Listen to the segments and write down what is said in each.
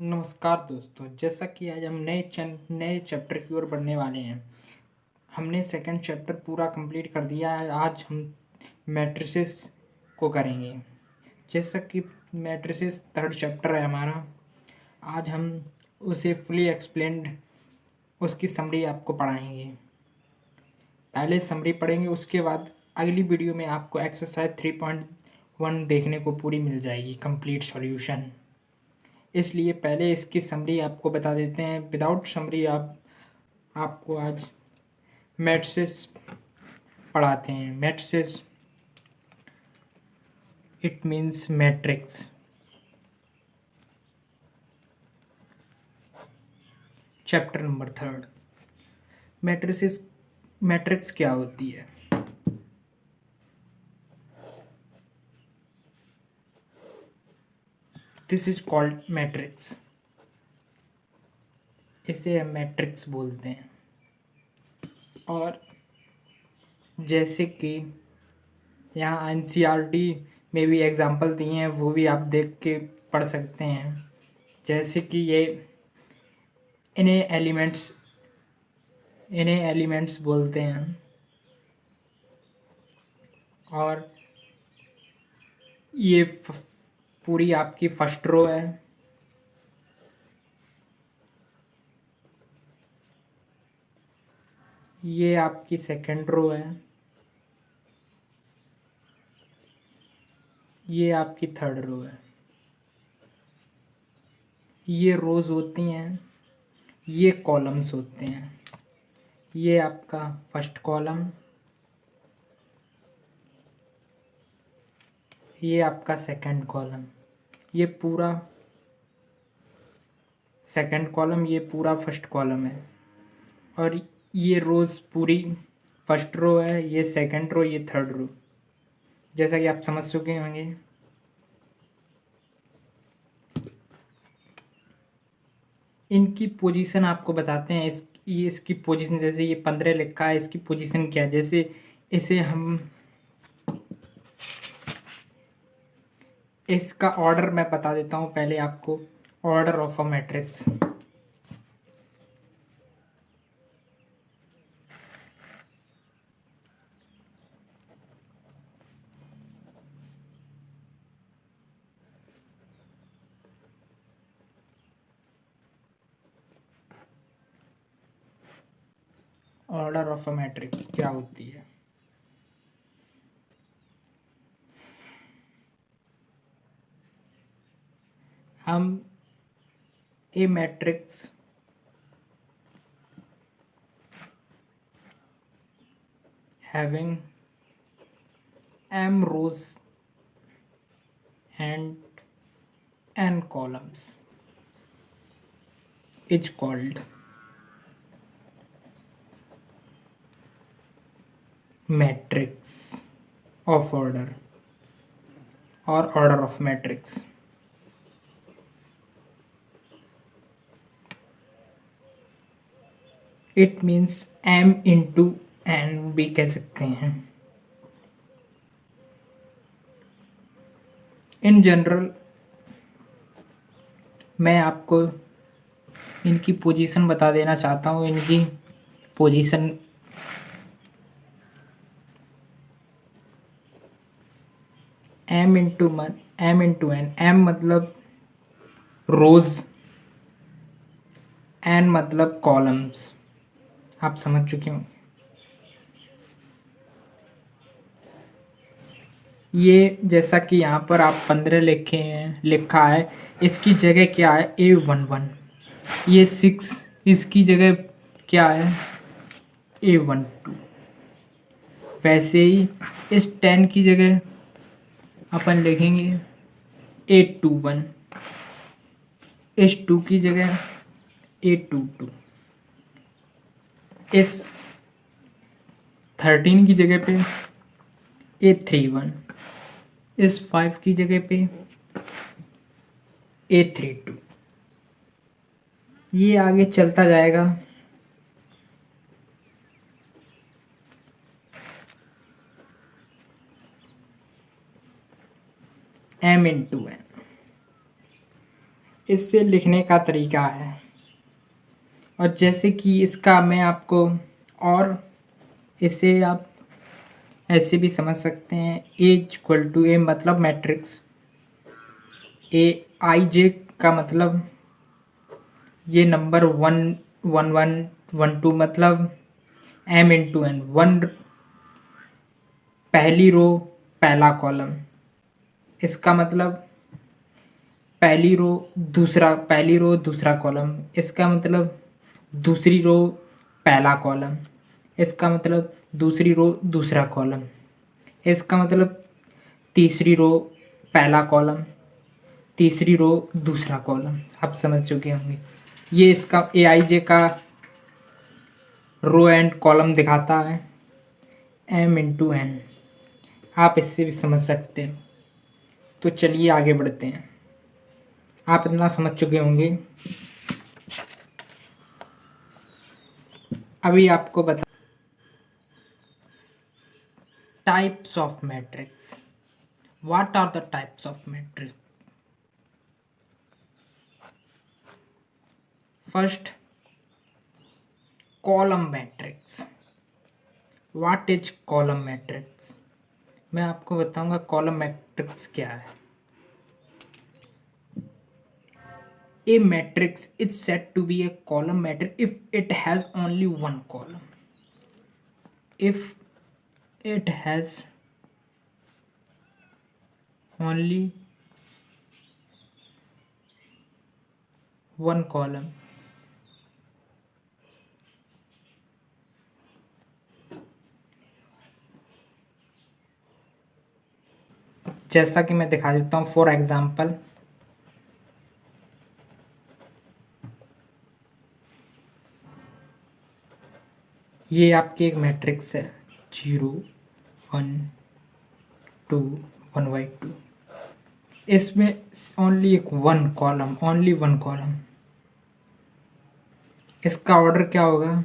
नमस्कार दोस्तों, जैसा कि आज हम नए चैप्टर की ओर बढ़ने वाले हैं। हमने सेकंड चैप्टर पूरा कंप्लीट कर दिया है। आज हम मैट्रिसेस को करेंगे। जैसा कि मैट्रिसेस थर्ड चैप्टर है हमारा। आज हम उसे फुली एक्सप्लेन्ड उसकी समरी आपको पढ़ाएंगे। पहले समरी पढ़ेंगे, उसके बाद अगली वीडियो में आपको एक्सरसाइज 3.1 देखने को पूरी मिल जाएगी, कंप्लीट सॉल्यूशन। इसलिए पहले इसकी समरी आपको बता देते हैं। विदाउट समरी आपको आज मैट्रिसेस पढ़ाते हैं। Matrices it means matrix. Chapter number 3। Matrices matrix क्या होती है? This is called matrix. इसे हम मैट्रिक्स बोलते हैं। और जैसे कि यहाँ एनसीईआरटी में भी एग्जाम्पल दिए हैं, वो भी आप देख के पढ़ सकते हैं। जैसे कि इन्हें एलिमेंट्स बोलते हैं। और ये पूरी आपकी फर्स्ट रो है। ये आपकी सेकंड रो है। ये आपकी थर्ड रो है। ये रोज होती हैं, ये कॉलम्स होते हैं। ये आपका फर्स्ट कॉलम, ये आपका सेकंड कॉलम, ये पूरा सेकंड कॉलम, ये पूरा फर्स्ट कॉलम है। और ये रोज पूरी फर्स्ट रो है, ये सेकंड रो, ये थर्ड रो। जैसा कि आप समझ चुके होंगे। इनकी पोजीशन आपको बताते हैं। इसकी पोजीशन, जैसे ये 15 लिखा है, इसकी पोजीशन क्या है। जैसे इसे हम इसका ऑर्डर मैं बता देता हूँ पहले आपको। Order of a matrix. Order of a matrix क्या होती है? हम ए matrix having m rows and n columns is called matrix of order or order of matrix. It means m into n भी कह सकते हैं। इन जनरल मैं आपको इनकी पोजीशन बता देना चाहता हूँ। इनकी position m into n। m मतलब रोज, n मतलब कॉलम्स। आप समझ चुके होंगे। ये जैसा कि यहाँ पर आप 15 लिखा है, इसकी जगह क्या है? A11। ये 6, इसकी जगह क्या है? A12। वैसे ही इस 10 की जगह अपन लिखेंगे A21। इस 2 की जगह A22। इस 13 की जगह पे A31। इस 5 की जगह पे A32। ये आगे चलता जाएगा। m into n। इससे लिखने का तरीका है। और जैसे कि इसका मैं आपको, और इसे आप ऐसे भी समझ सकते हैं, ए इक्वल टू ए मतलब मैट्रिक्स, ए आई जे का मतलब ये नंबर 1 1 1 1 2 मतलब m इंटू एन, वन पहली रो पहला कॉलम, इसका मतलब पहली रो दूसरा कॉलम, इसका मतलब दूसरी रो पहला कॉलम, इसका मतलब दूसरी रो दूसरा कॉलम, इसका मतलब तीसरी रो पहला कॉलम, तीसरी रो दूसरा कॉलम। आप समझ चुके होंगे। ये इसका ए आई जे का रो एंड कॉलम दिखाता है, m इंटू एन। आप इससे भी समझ सकते हैं। तो चलिए आगे बढ़ते हैं। आप इतना समझ चुके होंगे। अभी आपको बता types of matrix. What are the types of matrix? First, column matrix. What is column matrix? मैं आपको बताऊंगा कॉलम मैट्रिक्स क्या है। A matrix is said to be a column matrix if it has only one column. If it has only one column. जैसा कि मैं दिखा देता हूँ फॉर एग्जाम्पल, ये आपकी एक मैट्रिक्स है 0 1 2 1/2। इसमें ओनली वन कॉलम। इसका ऑर्डर क्या होगा?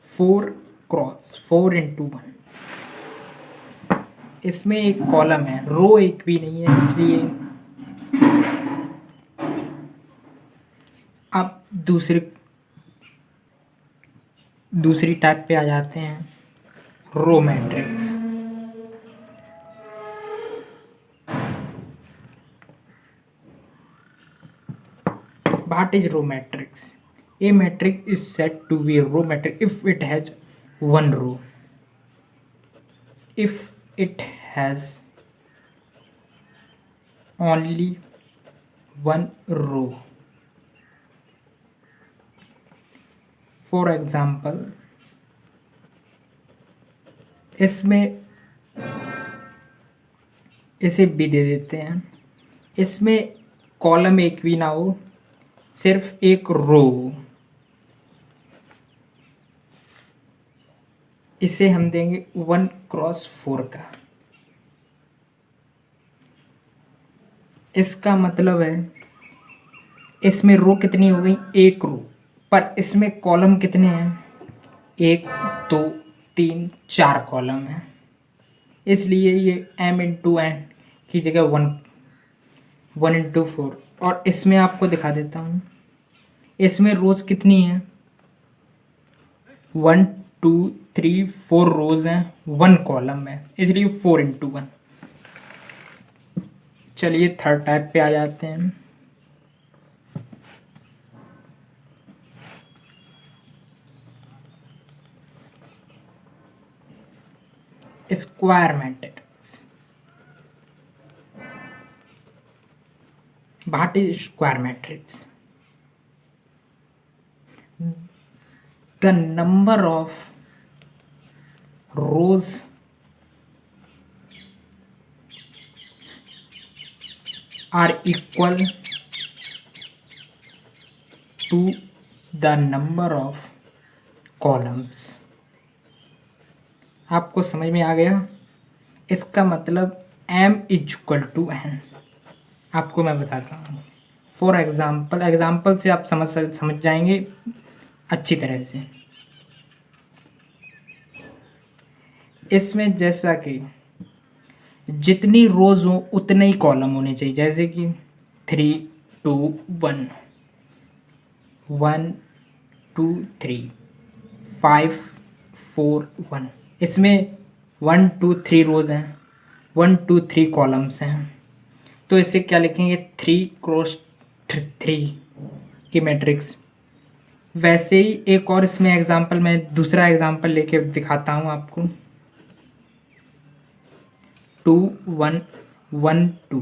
4 इंटू 1। इसमें एक कॉलम है, रो एक भी नहीं है, इसलिए आप दूसरी टाइप पे आ जाते हैं, row matrix. What is row matrix? A matrix is said to be a row matrix if it has one row. If it has only one row. For example, इसमें इसे भी दे देते हैं। इसमें कॉलम एक भी ना हो, सिर्फ एक रो हो, इसे हम देंगे 1x4 का। इसका मतलब है इसमें रो कितनी हो गई? एक रो, पर इसमें कॉलम कितने हैं? 1 2 3 4 कॉलम है, इसलिए ये m इंटू एन की जगह 1 इंटू 4। और इसमें आपको दिखा देता हूँ, इसमें रोज कितनी है? 1 2 3 4 रोज हैं, 1 कॉलम है, इसलिए 4 इंटू 1। चलिए थर्ड टाइप पे आ जाते हैं। Square matrix. What is square matrix? The number of rows are equal to the number of columns. आपको समझ में आ गया? इसका मतलब m इक्वल टू n। आपको मैं बताता हूँ फॉर एग्जाम्पल से आप समझ जाएंगे अच्छी तरह से। इसमें जैसा कि जितनी रोज हो उतने ही कॉलम होने चाहिए, जैसे कि 3 2 1 1 2 3 5 4 1। इसमें 1 2 3 रोज हैं, 1 2 3 कॉलम्स हैं, तो इसे क्या लिखेंगे 3 क्रॉस 3 की मैट्रिक्स। वैसे ही एक और इसमें एग्जांपल, मैं दूसरा एग्जांपल लेके दिखाता हूँ आपको। 2 1 1 2,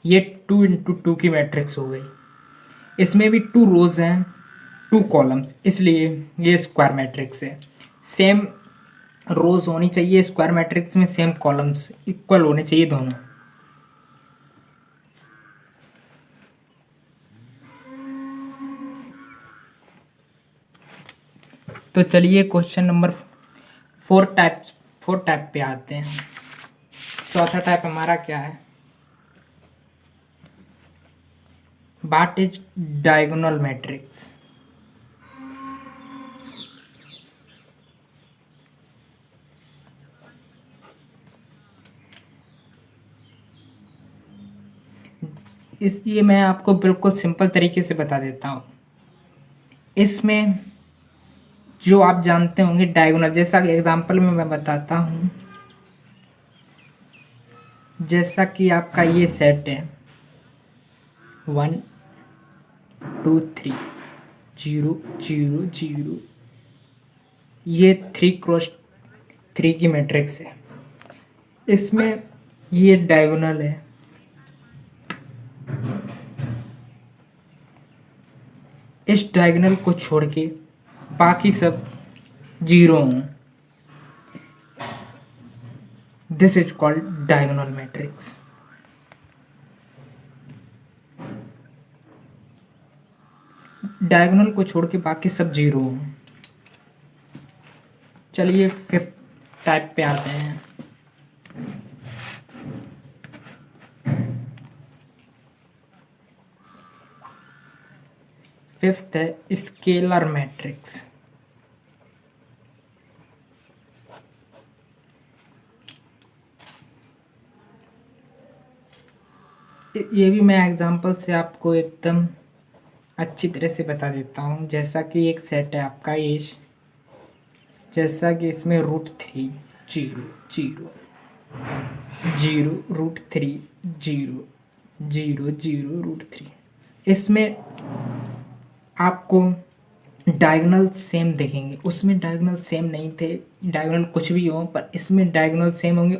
ये 2 इंटू 2 की मैट्रिक्स हो गई। इसमें भी 2 रोज हैं 2 कॉलम्स, इसलिए ये स्क्वायर मैट्रिक्स है। सेम रोज होनी चाहिए स्क्वायर मैट्रिक्स में, सेम कॉलम्स इक्वल होने चाहिए दोनों। तो चलिए क्वेश्चन नंबर 4 टाइप पे आते हैं। चौथा टाइप हमारा क्या है, व्हाट इज डायगोनल मैट्रिक्स। ये मैं आपको बिल्कुल सिंपल तरीके से बता देता हूँ। इसमें जो आप जानते होंगे डायगोनल, जैसा कि एग्जांपल में मैं बताता हूँ। जैसा कि आपका ये सेट है 1 2 3 0 0 0, ये 3 क्रॉस 3 की मैट्रिक्स है। इसमें ये डायगोनल है, इस डायगोनल को छोड़ के बाकी सब जीरो हों, this is called diagonal matrix. Diagonal को छोड़ के बाकी सब जीरो हों। चलिए 5th टाइप पे आते हैं। फिफ्थ है स्केलर मैट्रिक्स। ये भी मैं एग्जांपल से आपको एकदम अच्छी तरह से बता देता हूँ। जैसा कि एक सेट है आपका एज, जैसा कि इसमें √3 0 0 0 √3 0 0 0 √3, इसमें आपको डायगोनल सेम देखेंगे। उसमें डायगोनल सेम नहीं थे, डायगोनल कुछ भी हो, पर इसमें डायगोनल सेम होंगे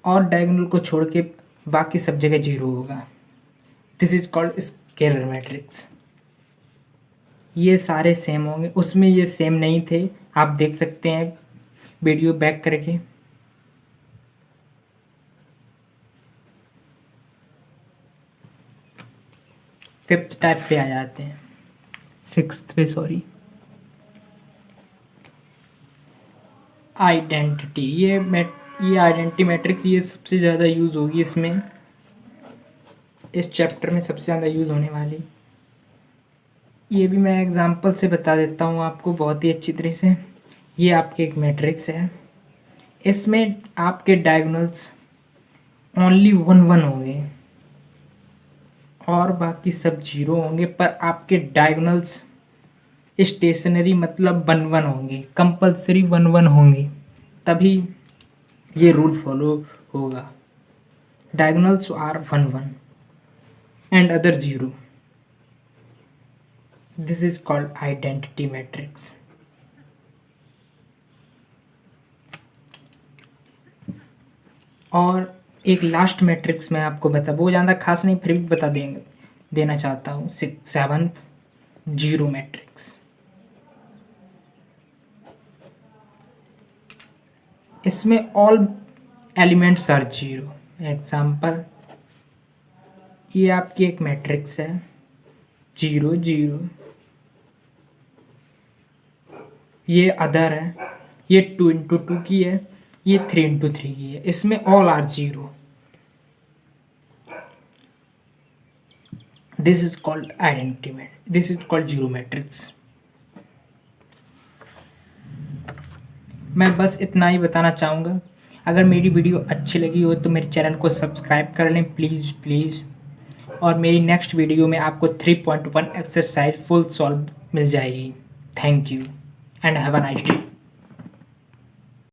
और डायगोनल को छोड़ के बाकी सब जगह जीरो होगा। This is called scalar matrix. ये सारे सेम होंगे, उसमें ये सेम नहीं थे, आप देख सकते हैं वीडियो बैक करके। फिफ्थ टाइप पे आ जाते हैं, सिक्स्थ पे सॉरी, आइडेंटिटी। ये आइडेंटिटी मैट्रिक्स ये सबसे ज़्यादा यूज़ होगी इसमें, इस चैप्टर में सबसे ज़्यादा यूज़ होने वाली। ये भी मैं एग्जांपल से बता देता हूँ आपको बहुत ही अच्छी तरह से। ये आपके एक मैट्रिक्स है, इसमें आपके डायगोनल्स ओनली 1 1 होंगे और बाकी सब जीरो होंगे, पर आपके डायगोनल्स स्टेशनरी मतलब 1 1 होंगे, कंपलसरी 1 1 होंगे, तभी ये रूल फॉलो होगा। Diagonals are 1 1 and other 0. This is called identity matrix. और एक लास्ट मैट्रिक्स मैं आपको वो ज़्यादा खास नहीं, फिर भी बता देना चाहता हूँ। 7th zero matrix. इसमें all elements are zero. Example, ये आपकी एक मैट्रिक्स है 0 0, ये अदर है, ये 2 इंटू 2 की है, ये 3 इंटू 3 की है। इसमें all are zero. This is called identity, this is called zero matrix. मैं बस इतना ही बताना चाहूँगा। अगर मेरी वीडियो अच्छी लगी हो तो मेरे चैनल को सब्सक्राइब कर लें प्लीज़ प्लीज़। और मेरी नेक्स्ट वीडियो में आपको 3.1 एक्सरसाइज फुल सॉल्व मिल जाएगी। Thank you and have a nice day.